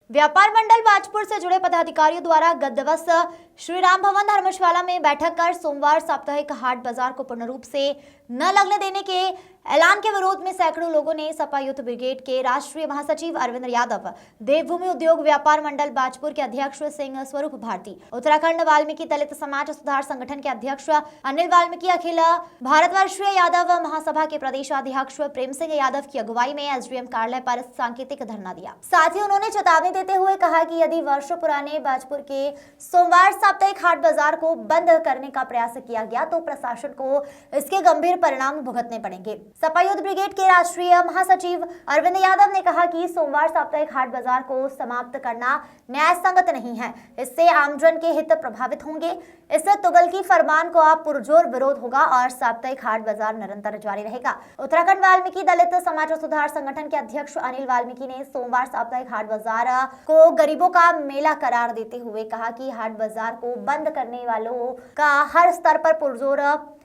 व्यापार मंडल बाजपुर से जुड़े पदाधिकारियों द्वारा गत दिवस श्री राम भवन धर्मशाला में बैठक कर सोमवार साप्ताहिक हाट बाजार को पूर्ण रूप से न लगने देने के ऐलान के विरोध में सैकड़ों लोगों ने सपा यूथ ब्रिगेड के राष्ट्रीय महासचिव अरविंद यादव, देवभूमि उद्योग व्यापार मंडल बाजपुर के अध्यक्ष सिंह स्वरूप भारती, उत्तराखंड वाल्मीकि दलित समाज सुधार संगठन के अध्यक्ष अनिल वाल्मीकि, अखिल भारतवर्षीय यादव महासभा के प्रदेशाध्यक्ष प्रेम सिंह यादव की अगुवाई में एसडीएम कार्यालय पर सांकेतिक धरना दिया। साथ ही उन्होंने चेतावनी देते हुए कहा कि यदि वर्षों पुराने बाजपुर के सोमवार साप्ताहिक हाट बाजार को बंद करने का प्रयास किया गया तो प्रशासन को इसके गंभीर परिणाम भुगतने पड़ेंगे। सपा यूथ ब्रिगेड के राष्ट्रीय महासचिव अरविंद यादव ने कहा कि सोमवार साप्ताहिक हाट बाजार को समाप्त करना न्याय संगत नहीं है, इससे आमजन के हित प्रभावित होंगे। इससे तुगलकी फरमान को आप पुरजोर विरोध होगा और साप्ताहिक हाट बाजार निरंतर जारी रहेगा। उत्तराखंड वाल्मीकि दलित समाज सुधार संगठन के अध्यक्ष अनिल वाल्मीकि ने सोमवार साप्ताहिक हाट बाजार को गरीबों का मेला करार देते हुए कहा कि हाट बाजार को बंद करने वालों का हर स्तर पर पुरजोर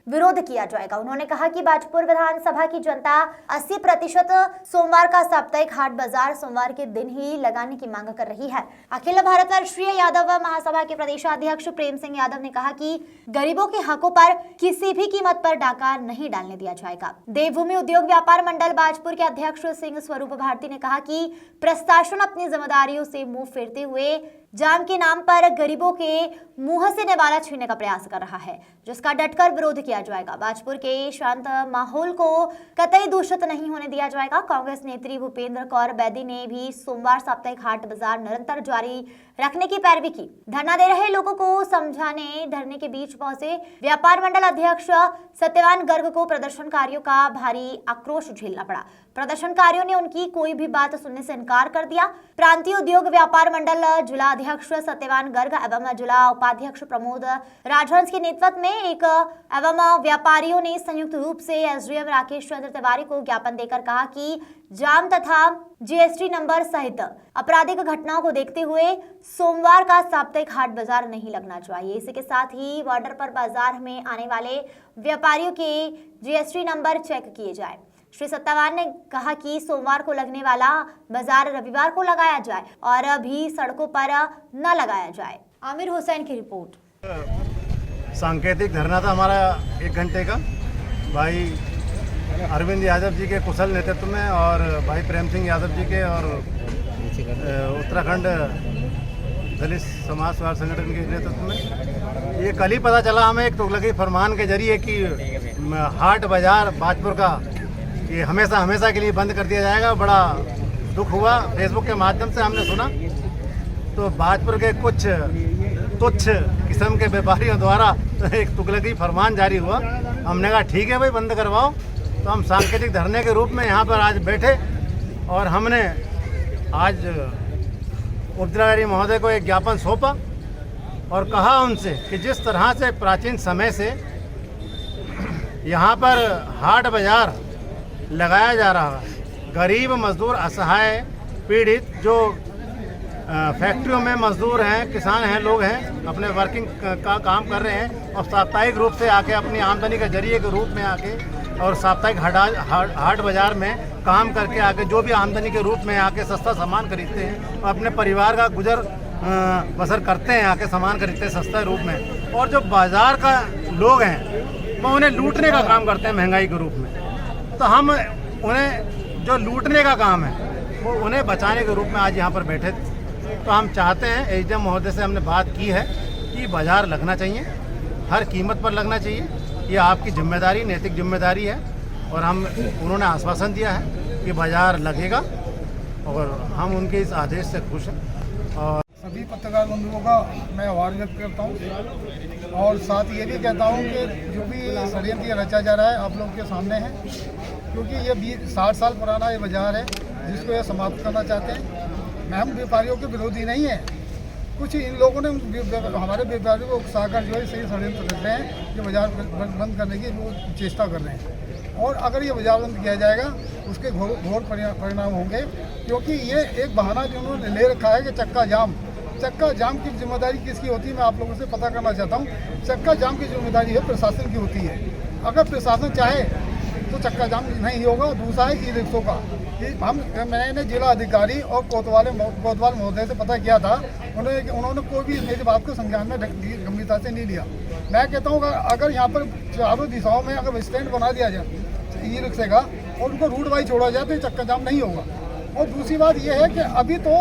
विरोध किया जाएगा। उन्होंने कहा कि बाजपुर विधानसभा की जनता 80% सोमवार का साप्ताहिक हाट बाजार सोमवार के दिन ही लगाने की मांग कर रही है। अखिल भारतवर्षीय यादव महासभा के प्रदेशाध्यक्ष प्रेम सिंह यादव ने कहा कि गरीबों के हकों पर किसी भी कीमत पर डाका नहीं डालने दिया जाएगा। देवभूमि उद्योग व्यापार मंडल बाजपुर के अध्यक्ष सिंह स्वरूप भारती ने कहा कि प्रशासन अपनी जिम्मेदारियों से मुंह फेरते हुए जाम के नाम पर गरीबों के मुंह से निवाला छीनने का प्रयास कर रहा है, जिसका डटकर विरोध किया जाएगा। बाजपुर के शांत माहौल को कतई दूषित नहीं होने दिया जाएगा। कांग्रेस नेत्री भूपेंद्र कौर बैदी ने भी सोमवार साप्ताहिक हाट बाजार निरंतर जारी रखने की पैरवी की। धरना दे रहे लोगों को समझाने धरने के बीच पहुंचे व्यापार मंडल अध्यक्ष सत्यवान गर्ग को प्रदर्शनकारियों का भारी आक्रोश झेलना पड़ा। प्रदर्शनकारियों ने उनकी कोई भी बात सुनने से इनकार कर दिया। प्रांतीय उद्योग व्यापार मंडल जिला अध्यक्ष सत्यवान गर्ग एवं जिला उपाध्यक्ष प्रमोद राजहंस के नेतृत्व में एक एवं व्यापारियों ने संयुक्त रूप से एसडीएम राकेश चंद्र तिवारी को ज्ञापन देकर कहा कि जाम तथा जीएसटी नंबर सहित आपराधिक घटनाओं को देखते हुए सोमवार का साप्ताहिक हाट बाजार नहीं लगना चाहिए। इसी के साथ ही बॉर्डर पर बाजार में आने वाले व्यापारियों के जीएसटी नंबर चेक किए जाए। श्री सत्तावान ने कहा कि सोमवार को लगने वाला बाजार रविवार को लगाया जाए और अभी सड़कों पर न लगाया जाए। आमिर हुसैन की रिपोर्ट। सांकेतिक धरना था हमारा 1 घंटे का। भाई अरविंद यादव जी के कुशल नेतृत्व में और भाई प्रेम सिंह यादव जी के और उत्तराखंड दलित समाज सुधार संगठन के नेतृत्व में ये कल ही पता चला हमें एक तुगलकी फरमान के जरिए कि हाट बाजार बाजपुर का ये हमेशा के लिए बंद कर दिया जाएगा। बड़ा दुख हुआ। फेसबुक के माध्यम से हमने सुना तो बाजपुर के कुछ तुच्छ किस्म के व्यापारियों द्वारा एक तुगलकी फरमान जारी हुआ। हमने कहा ठीक है भाई, बंद करवाओ। तो हम सांकेतिक धरने के रूप में यहाँ पर आज बैठे और हमने आज उपजिलाधिकारी महोदय को एक ज्ञापन सौंपा और कहा उनसे कि जिस तरह से प्राचीन समय से यहाँ पर हाट बाजार लगाया जा रहा है, गरीब मजदूर, असहाय, पीड़ित, जो फैक्ट्रियों में मजदूर हैं, किसान हैं, लोग हैं, अपने वर्किंग का काम कर रहे हैं और साप्ताहिक रूप से आके अपनी आमदनी के जरिए के रूप में आके और साप्ताहिक हाट बाजार में काम करके आके जो भी आमदनी के रूप में आके सस्ता सामान खरीदते हैं और अपने परिवार का गुजर बसर करते हैं, आके सामान खरीदते हैं सस्ते रूप में। और जो बाजार का लोग हैं वो उन्हें लूटने का काम करते हैं महंगाई के रूप में। तो हम उन्हें जो लूटने का काम है वो उन्हें बचाने के रूप में आज यहाँ पर बैठे थे। तो हम चाहते हैं, एसडीएम महोदय से हमने बात की है कि बाजार लगना चाहिए, हर कीमत पर लगना चाहिए। ये आपकी जिम्मेदारी, नैतिक जिम्मेदारी है और उन्होंने आश्वासन दिया है कि बाजार लगेगा और हम उनके इस आदेश से खुश हैं। और सभी पत्रकार बंधुओं का मैं आभार व्यक्त करता हूँ और साथ ये भी कहता हूँ कि जो भी षड्यंत्र रचा जा रहा है आप लोग के सामने है, क्योंकि ये 60 साल पुराना ये बाजार है जिसको ये समाप्त करना चाहते हैं। हम व्यापारियों के विरोधी नहीं है, कुछ इन लोगों ने हमारे व्यापारियों को उकसाकर जो है सही षड्यंत्र कर रहे हैं, ये बाजार बंद करने की वो चेष्टा कर रहे हैं। और अगर ये बाजार बंद किया जाएगा उसके घोर परिणाम होंगे, क्योंकि ये एक बहाना जो उन्होंने ले रखा है कि चक्का जाम की जिम्मेदारी किसकी होती है मैं आप लोगों से पता करना चाहता हूँ। चक्का जाम की जिम्मेदारी है प्रशासन की होती है। अगर प्रशासन चाहे तो चक्का जाम नहीं होगा। दूसरा है ई रिक्शों का। मैंने जिला अधिकारी और कोतवाल महोदय से पता किया था, उन्होंने कोई भी मेरी बात को संज्ञान में गंभीरता से नहीं लिया। मैं कहता हूँ अगर यहाँ पर चारों दिशाओं में अगर स्टैंड बना दिया जाए ई रिक्शे का और उनको रूट वाइज छोड़ा जाए तो चक्का जाम नहीं होगा। और दूसरी बात ये है कि अभी तो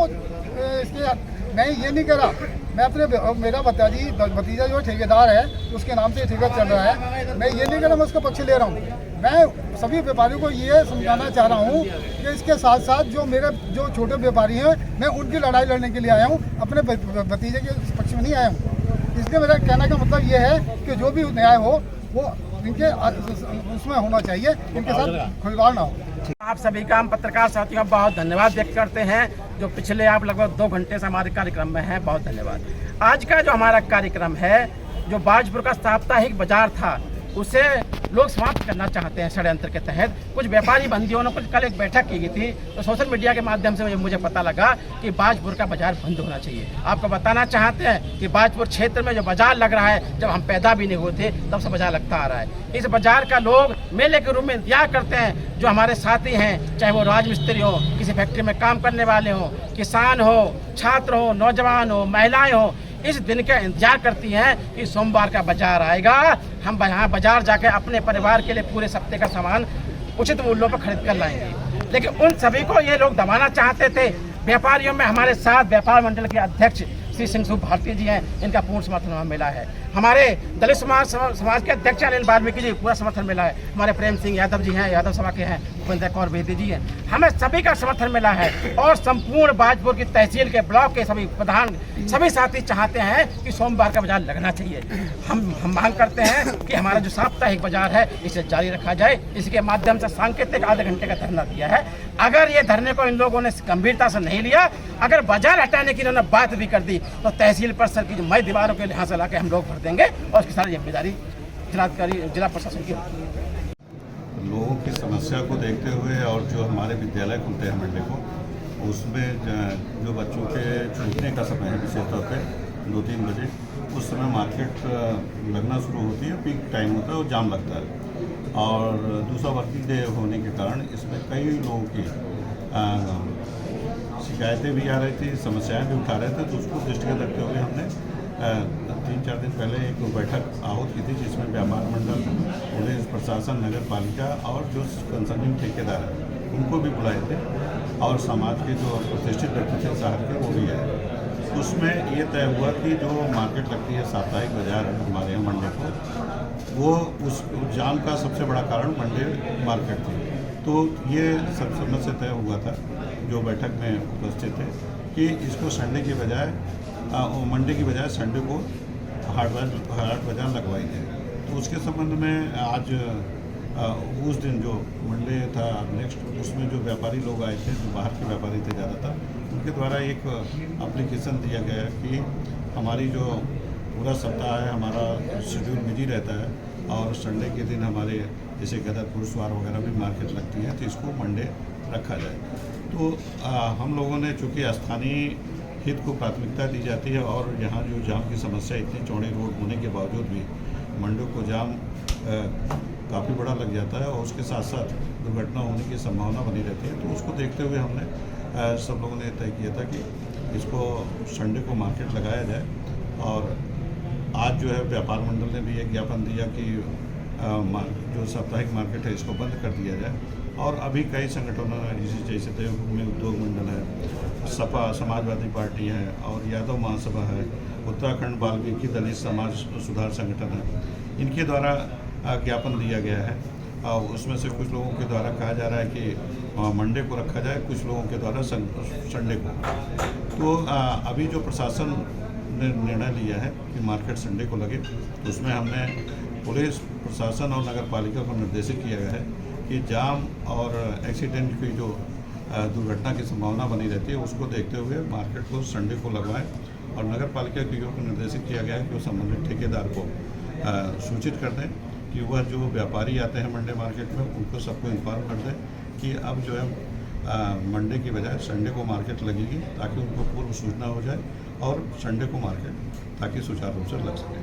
इसके मैं ये नहीं कह रहा, मैं अपने मेरा भतीजा जो ठेकेदार है उसके नाम से ठेका चल रहा है, मैं ये नहीं कह रहा मैं उसका पक्ष ले रहा हूँ। मैं सभी व्यापारियों को ये समझाना चाह रहा हूँ कि इसके साथ साथ जो छोटे व्यापारी हैं मैं उनकी लड़ाई लड़ने के लिए आया हूँ, अपने भतीजे के पक्ष में नहीं आया हूँ। इसलिए मेरा कहने का मतलब ये है कि जो भी न्याय हो वो इनके उसमें होना चाहिए, इनके साथ खिलवाड़ ना हो। आप सभी का हम पत्रकार साथियों का बहुत धन्यवाद व्यक्त करते हैं जो पिछले आप लगभग 2 घंटे से हमारे कार्यक्रम में हैं। बहुत धन्यवाद। आज का जो हमारा कार्यक्रम है, जो बाजपुर का साप्ताहिक बाजार था उसे लोग समाप्त करना चाहते हैं षड्यंत्र के तहत। कुछ व्यापारी बंदियों ने कल एक बैठक की गई थी, तो सोशल मीडिया के माध्यम से मुझे पता लगा कि बाजपुर का बाजार बंद होना चाहिए। आपको बताना चाहते हैं कि बाजपुर क्षेत्र में जो बाजार लग रहा है, जब हम पैदा भी नहीं होते तब से बाजार लगता आ रहा है। इस बाजार का लोग मेले के रूप में इंतजार करते हैं। जो हमारे साथी हैं, चाहे वो राजमिस्त्री हो, किसी फैक्ट्री में काम करने वाले हों, किसान हो, छात्र हो, नौजवान हो, महिलाएं हो, इस दिन का इंतजार करती हैं कि सोमवार का बाजार आएगा, हम यहाँ बाजार जाकर अपने परिवार के लिए पूरे सप्ताह का सामान उचित मूल्यों पर खरीद कर लाएंगे। लेकिन उन सभी को ये लोग दबाना चाहते थे। व्यापारियों में हमारे साथ व्यापार मंडल के अध्यक्ष श्री सिंह भारती जी हैं, इनका पूर्ण समर्थन हमें मिला है। हमारे दलित समाज के अध्यक्ष अनिल वाल्मीकि जी, पूरा समर्थन मिला है। हमारे प्रेम सिंह यादव जी हैं, यादव सभा के हैं, भूपेंद्र कौर बेदी जी हैं, हमें सभी का समर्थन मिला है। और संपूर्ण बाजपुर की तहसील के ब्लॉक के सभी प्रधान, सभी साथी चाहते हैं कि सोमवार का बाजार लगना चाहिए। हम मांग करते हैं कि हमारा जो साप्ताहिक बाजार है इसे जारी रखा जाए। इसके माध्यम से सांकेतिक आधे घंटे का धरना दिया है। अगर ये धरने को इन लोगों ने गंभीरता से नहीं लिया, अगर बाजार हटाने की इन्होंने बात भी कर दी, तो तहसील परिसर की जो मई दीवारों के लिहाज से ला के हम लोग भर देंगे और उसकी सारी जिम्मेदारी जिला प्रशासन की होगी। लोगों की समस्या को देखते हुए और जो हमारे विद्यालय खुलते हैं मंडे को, उसमें जो बच्चों के छूटने का समय है, विशेष तौर पे 2-3 बजे उस समय मार्केट लगना शुरू होती है, पीक टाइम होता है और जाम लगता है। और दूसरा वर्किंग डे होने के कारण इसमें कई लोगों की शिकायतें भी आ रही थी, समस्याएं भी उठा रहे थे। तो उसको दृष्टिगत रखते हुए हमने 3-4 दिन पहले एक बैठक आहूत की थी, जिसमें व्यापार मंडल, पुलिस प्रशासन, नगर पालिका और जो कंसर्निंग ठेकेदार हैं उनको भी बुलाए थे, और समाज के जो प्रतिष्ठित व्यक्ति थे शहर के, वो भी आए। उसमें ये तय हुआ कि जो मार्केट लगती है साप्ताहिक बाजार हमारे यहाँ मंडे को, वो उस जाम का सबसे बड़ा कारण मंडे मार्केट थी। तो ये सब समझ से तय हुआ था जो बैठक में उपस्थित थे कि इसको संडे की बजाय मंडे की बजाय संडे को हाट बाजार लगवाई जाए। तो उसके संबंध में आज उस दिन जो मंडे था नेक्स्ट, उसमें जो व्यापारी लोग आए थे, जो बाहर के व्यापारी थे ज़्यादातर, उनके द्वारा एक एप्लीकेशन दिया गया कि हमारी जो पूरा सप्ताह है हमारा शेड्यूल बिजी रहता है और संडे के दिन हमारे जैसे गदरपुर स्वार वगैरह भी मार्केट लगती है, तो इसको मंडे रखा जाए। तो हम लोगों ने चूँकि स्थानीय हित को प्राथमिकता दी जाती है और यहाँ जो जाम की समस्या इतनी चौड़ी रोड होने के बावजूद भी मंडे को जाम काफ़ी बड़ा लग जाता है और उसके साथ साथ दुर्घटना होने की संभावना बनी रहती है। तो उसको देखते हुए हमने सब लोगों ने तय किया था कि इसको संडे को मार्केट लगाया जाए। और आज जो है व्यापार मंडल ने भी एक ज्ञापन दिया कि जो साप्ताहिक मार्केट है इसको बंद कर दिया जाए। और अभी कई संगठनों जैसे में उद्योग मंडल है, सपा समाजवादी पार्टी है और यादव महासभा है, उत्तराखंड वाल्मीकि दलित समाज सुधार संगठन है, इनके द्वारा ज्ञापन दिया गया है। और उसमें से कुछ लोगों के द्वारा कहा जा रहा है कि मंडे को रखा जाए, कुछ लोगों के द्वारा संडे को। तो अभी जो प्रशासन ने निर्णय लिया है कि मार्केट संडे को लगे, तो उसमें हमने पुलिस प्रशासन और नगर पालिका को निर्देशित किया गया है कि जाम और एक्सीडेंट की जो दुर्घटना की संभावना बनी रहती है उसको देखते हुए मार्केट को संडे को लगवाएं। और नगर पालिका की ओर निर्देशित किया गया है कि वो संबंधित ठेकेदार को सूचित कर दें कि वह जो व्यापारी आते हैं मंडे मार्केट में उनको सबको इन्फॉर्म कर दें कि अब जो है मंडे की बजाय संडे को मार्केट लगेगी, ताकि उनको पूर्व सूचना हो जाए और संडे को मार्केट ताकि सुचारू रूप से लग सके।